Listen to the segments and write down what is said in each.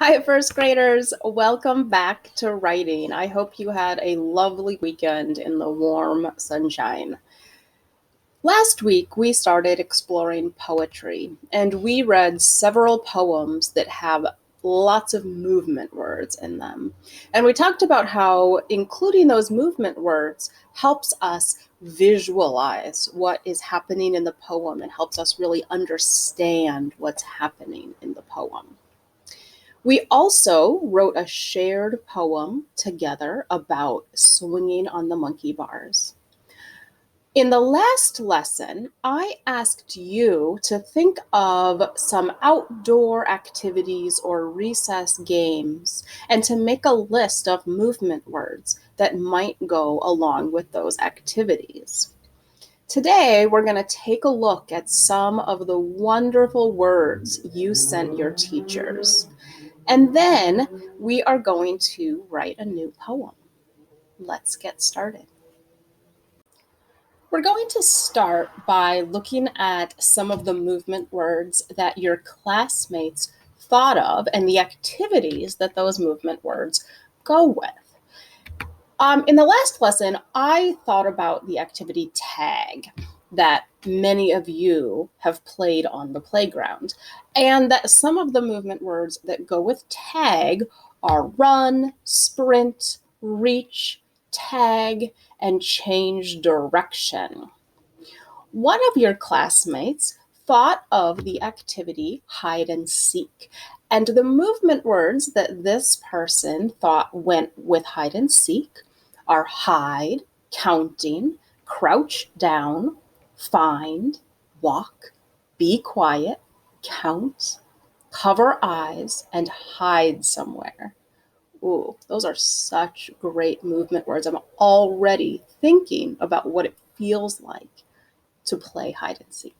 Hi, first graders. Welcome back to writing. I hope you had a lovely weekend in the warm sunshine. Last week, we started exploring poetry, and we read several poems that have lots of movement words in them. And we talked about how including those movement words helps us visualize what is happening in the poem and helps us really understand what's happening in the poem. We also wrote a shared poem together about swinging on the monkey bars. In the last lesson, I asked you to think of some outdoor activities or recess games and to make a list of movement words that might go along with those activities. Today, we're going to take a look at some of the wonderful words you sent your teachers. And then we are going to write a new poem. Let's get started. We're going to start by looking at some of the movement words that your classmates thought of and the activities that those movement words go with. In the last lesson, I thought about the activity tag that many of you have played on the playground, and that some of the movement words that go with tag are run, sprint, reach, tag, and change direction. One of your classmates thought of the activity hide and seek, and the movement words that this person thought went with hide and seek are hide, counting, crouch down, find, walk, be quiet, count, cover eyes, and hide somewhere. Ooh, those are such great movement words. I'm already thinking about what it feels like to play hide and seek.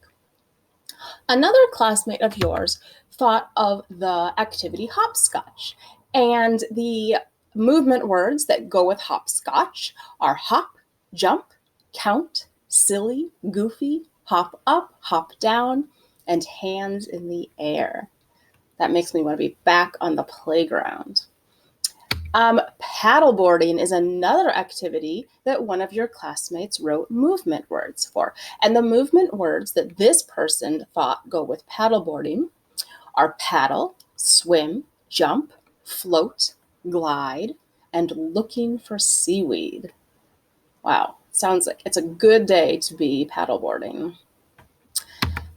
Another classmate of yours thought of the activity hopscotch, and the movement words that go with hopscotch are hop, jump, count, silly, goofy, hop up, hop down, and hands in the air. That makes me want to be back on the playground. Paddleboarding is another activity that one of your classmates wrote movement words for. And the movement words that this person thought go with paddleboarding are paddle, swim, jump, float, glide, and looking for seaweed. Wow, sounds like it's a good day to be paddleboarding.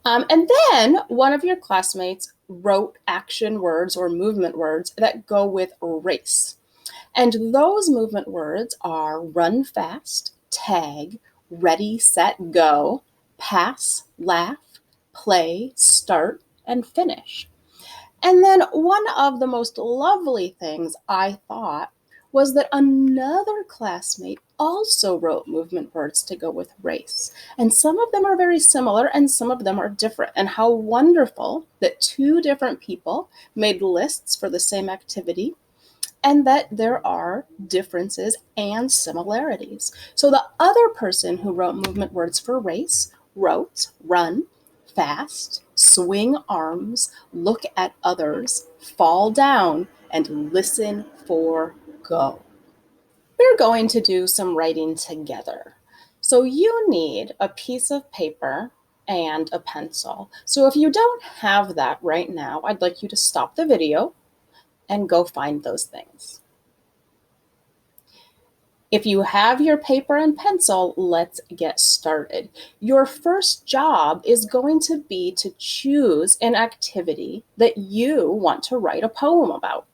And then one of your classmates wrote action words or movement words that go with race. And those movement words are run fast, tag, ready, set, go, pass, laugh, play, start, and finish. And then one of the most lovely things I thought was that another classmate also wrote movement words to go with race. And some of them are very similar and some of them are different. And how wonderful that two different people made lists for the same activity and that there are differences and similarities. So the other person who wrote movement words for race wrote run, fast, swing arms, look at others, fall down, and listen for go. We're going to do some writing together. So you need a piece of paper and a pencil. So if you don't have that right now, I'd like you to stop the video and go find those things. If you have your paper and pencil, let's get started. Your first job is going to be to choose an activity that you want to write a poem about.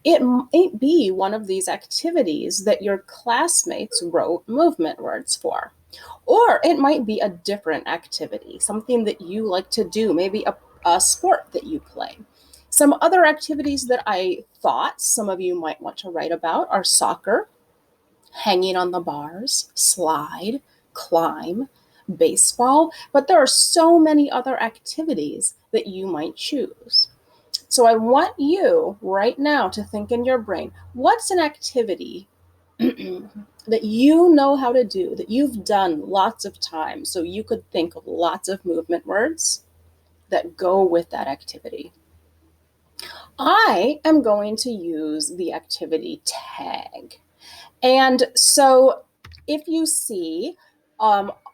It might be one of these activities that your classmates wrote movement words for. Or it might be a different activity, something that you like to do, maybe a sport that you play. Some other activities that I thought some of you might want to write about are soccer, hanging on the bars, slide, climb, baseball, but there are so many other activities that you might choose. So I want you right now to think in your brain, what's an activity that you know how to do, that you've done lots of times, so you could think of lots of movement words that go with that activity. I am going to use the activity tag. And so if you see,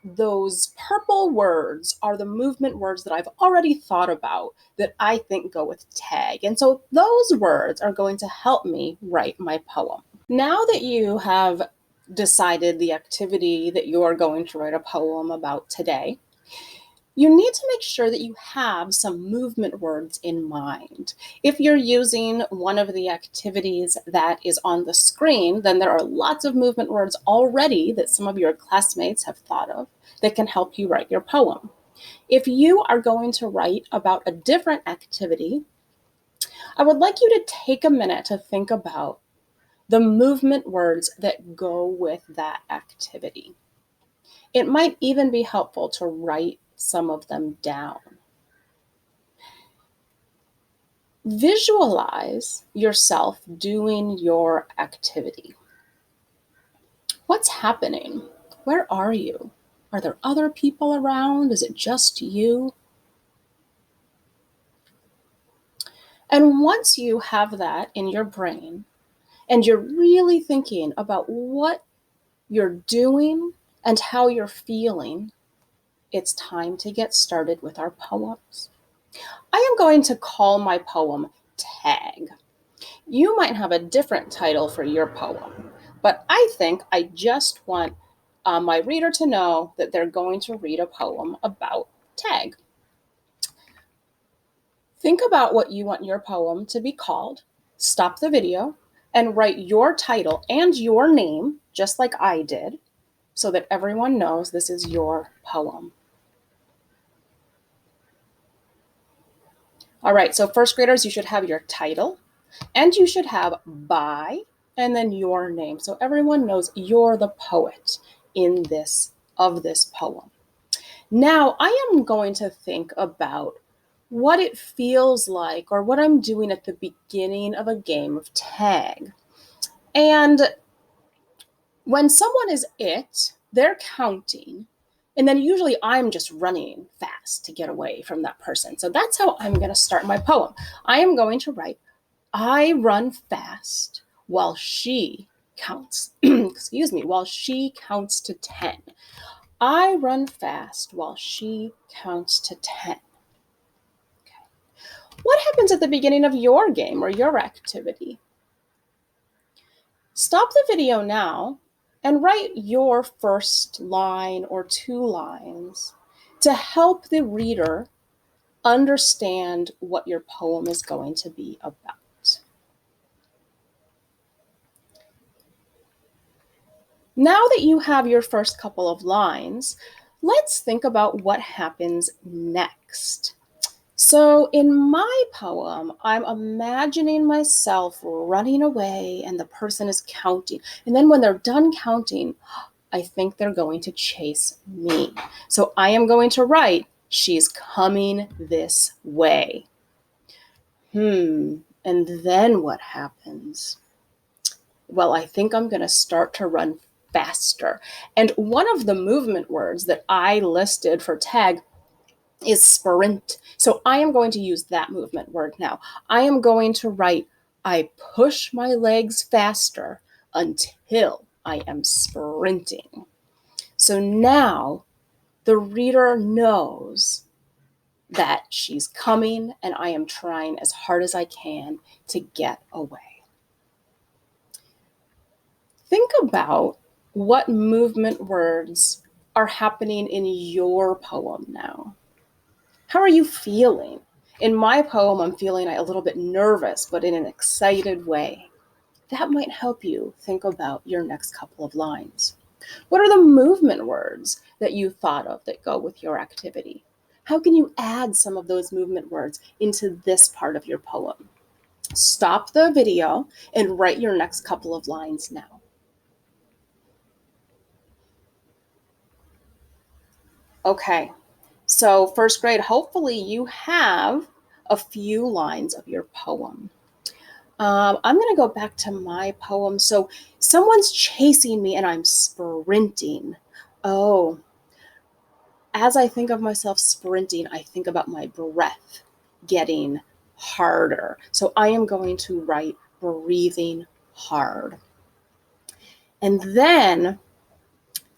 those purple words are the movement words that I've already thought about that I think go with tag. And so those words are going to help me write my poem. Now that you have decided the activity that you're going to write a poem about today, you need to make sure that you have some movement words in mind. If you're using one of the activities that is on the screen, then there are lots of movement words already that some of your classmates have thought of that can help you write your poem. If you are going to write about a different activity, I would like you to take a minute to think about the movement words that go with that activity. It might even be helpful to write some of them down. Visualize yourself doing your activity. What's happening? Where are you? Are there other people around? Is it just you? And once you have that in your brain and you're really thinking about what you're doing and how you're feeling, it's time to get started with our poems. I am going to call my poem Tag. You might have a different title for your poem, but I think I just want my reader to know that they're going to read a poem about tag. Think about what you want your poem to be called, stop the video, and write your title and your name, just like I did, so that everyone knows this is your poem. All right, so first graders, you should have your title, and you should have by, and then your name. So everyone knows you're the poet in this poem. Now I am going to think about what it feels like or what I'm doing at the beginning of a game of tag. And when someone is they're counting, and then usually I'm just running fast to get away from that person. So that's how I'm going to start my poem. I am going to write, I run fast while she counts, while she counts to 10. I run fast while she counts to 10. Okay. What happens at the beginning of your game or your activity? Stop the video now and write your first line or 2 lines to help the reader understand what your poem is going to be about. Now that you have your first couple of lines, let's think about what happens next. So in my poem, I'm imagining myself running away and the person is counting. And then when they're done counting, I think they're going to chase me. So I am going to write, she's coming this way. And then what happens? Well, I think I'm going to start to run faster. And one of the movement words that I listed for tag is sprint. So I am going to use that movement word now. I am going to write, I push my legs faster until I am sprinting. So now the reader knows that she's coming and I am trying as hard as I can to get away. Think about what movement words are happening in your poem now. How are you feeling? In my poem, I'm feeling a little bit nervous, but in an excited way. That might help you think about your next couple of lines. What are the movement words that you thought of that go with your activity? How can you add some of those movement words into this part of your poem? Stop the video and write your next couple of lines now. Okay, so first grade, hopefully you have a few lines of your poem. I'm going to go back to my poem. So someone's chasing me and I'm sprinting. Oh, as I think of myself sprinting, I think about my breath getting harder. So I am going to write breathing hard. And then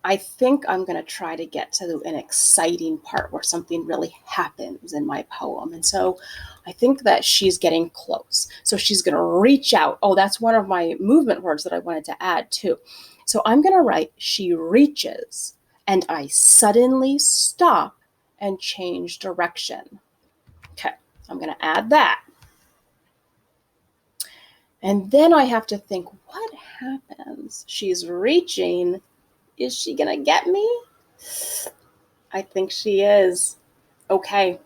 I think I'm going to try to get to an exciting part where something really happens in my poem. And so I think that she's getting close. So she's going to reach out. Oh, that's one of my movement words that I wanted to add too. So I'm going to write, she reaches, and I suddenly stop and change direction. Okay, I'm going to add that. And then I have to think, what happens? She's reaching. Is she going to get me? I think she is. Okay.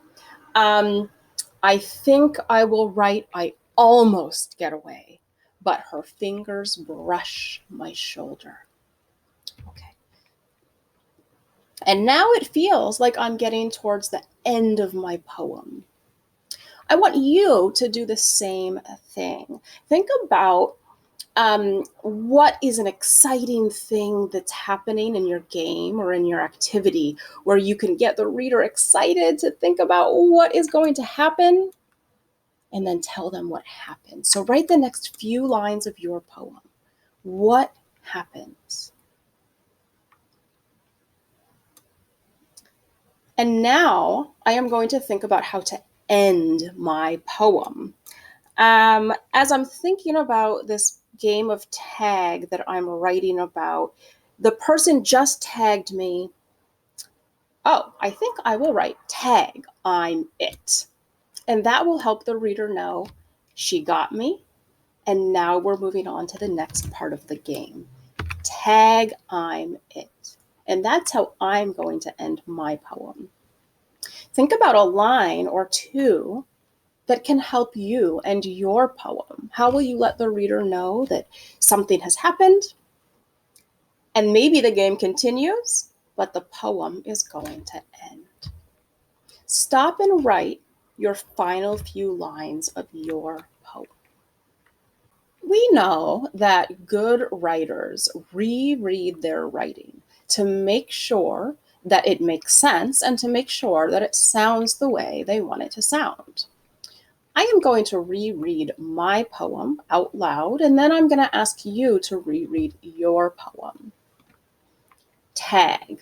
I think I will write, I almost get away, but her fingers brush my shoulder. Okay. And now it feels like I'm getting towards the end of my poem. I want you to do the same thing. Think about what is an exciting thing that's happening in your game or in your activity where you can get the reader excited to think about what is going to happen and then tell them what happened. So write the next few lines of your poem. What happens? And now I am going to think about how to end my poem. As I'm thinking about this game of tag that I'm writing about, the person just tagged me. Oh, I think I will write tag, I'm it. And that will help the reader know she got me. And now we're moving on to the next part of the game. Tag, I'm it. And that's how I'm going to end my poem. Think about a line or two that can help you and your poem. How will you let the reader know that something has happened and maybe the game continues, but the poem is going to end? Stop and write your final few lines of your poem. We know that good writers reread their writing to make sure that it makes sense and to make sure that it sounds the way they want it to sound. I am going to reread my poem out loud, and then I'm going to ask you to reread your poem. Tag.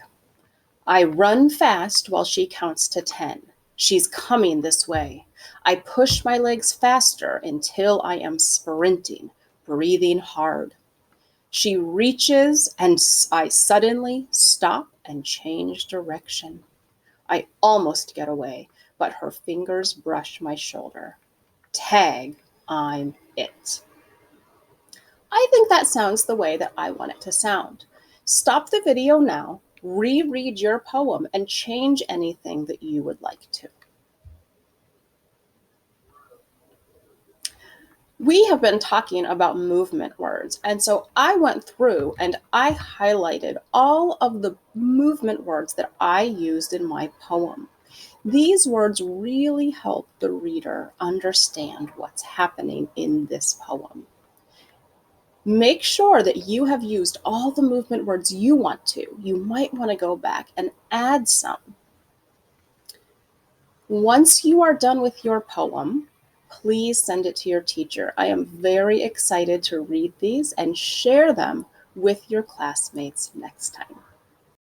I run fast while she counts to 10. She's coming this way. I push my legs faster until I am sprinting, breathing hard. She reaches, and I suddenly stop and change direction. I almost get away, but her fingers brush my shoulder. Tag, I'm it. I think that sounds the way that I want it to sound. Stop the video now, reread your poem, and change anything that you would like to. We have been talking about movement words, and so I went through and I highlighted all of the movement words that I used in my poem. These words really help the reader understand what's happening in this poem. Make sure that you have used all the movement words you want to. You might want to go back and add some. Once you are done with your poem, please send it to your teacher. I am very excited to read these and share them with your classmates next time.